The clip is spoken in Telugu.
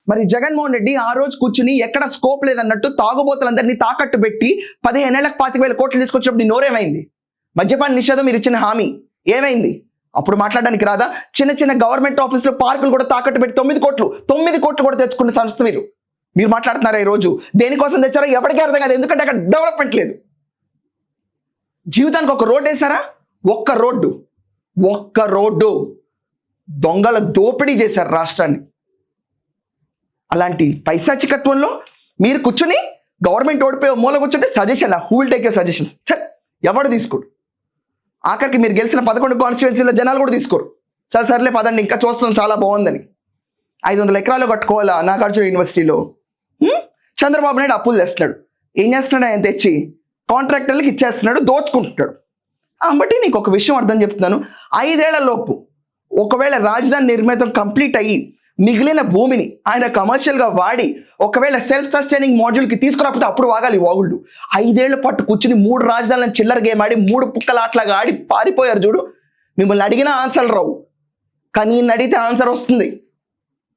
మరి జగన్మోహన్ రెడ్డి ఆ రోజు కూర్చుని ఎక్కడ స్కోప్ లేదన్నట్టు తాగుబోతులందరినీ తాకట్టు పెట్టి 15 ఏళ్లకు 25,000 కోట్లు తీసుకొచ్చినప్పుడు నీ నోరేమైంది? మద్యపాన నిషేధం మీరు ఇచ్చిన హామీ ఏమైంది? అప్పుడు మాట్లాడడానికి రాదా? చిన్న చిన్న గవర్నమెంట్ ఆఫీసులో పార్కులు కూడా తాకట్టు పెట్టి 9 కోట్లు కూడా తెచ్చుకున్న సంస్థ మీరు మాట్లాడుతున్నారా? ఈ రోజు దేనికోసం తెచ్చారో ఎవరికీ అర్థం కాదు. ఎందుకంటే అక్కడ డెవలప్మెంట్ లేదు. జీవితానికి ఒక రోడ్డు వేశారా? ఒక్క రోడ్డు దొంగల దోపిడీ చేశారు రాష్ట్రాన్ని. అలాంటి పైశాచికత్వంలో మీరు కూర్చుని గవర్నమెంట్ ఓడిపోయి మూల కూర్చుంటే suggestion who will take your suggestions? ఎవడు తీసుకోడు. ఆఖరికి మీరు గెలిచిన 11 కాన్స్టిట్యుయెన్సీలో జనాలు కూడా తీసుకోరు. సర్లే పదండి ఇంకా చూస్తున్నాం చాలా బాగుందని. 500 ఎకరాలు కట్టుకోవాలా నాగార్జున యూనివర్సిటీలో? చంద్రబాబు నాయుడు అప్పులు తెస్తున్నాడు. ఏం చేస్తున్నాడు? ఆయన తెచ్చి కాంట్రాక్టర్లకు ఇచ్చేస్తున్నాడు, దోచుకుంటున్నాడు. బట్టి నీకు ఒక విషయం అర్థం చెప్తున్నాను. 5 ఏళ్లలోపు ఒకవేళ రాజధాని నిర్మాణం కంప్లీట్ అయ్యి మిగిలిన భూమిని ఆయన కమర్షియల్గా వాడి ఒకవేళ సెల్ఫ్ సస్టైనింగ్ మాడ్యూల్కి తీసుకురాకపోతే అప్పుడు వాగాలి వాగుళ్ళు. 5 ఏళ్ల పాటు కూర్చుని 3 రాజధానులను చిల్లర గేమ్ ఆడి 3 పుక్కలాట్లాగా ఆడి పారిపోయారు చూడు. మిమ్మల్ని అడిగిన ఆన్సర్లు రావు, కానీ ఈయన అడిగితే ఆన్సర్ వస్తుంది.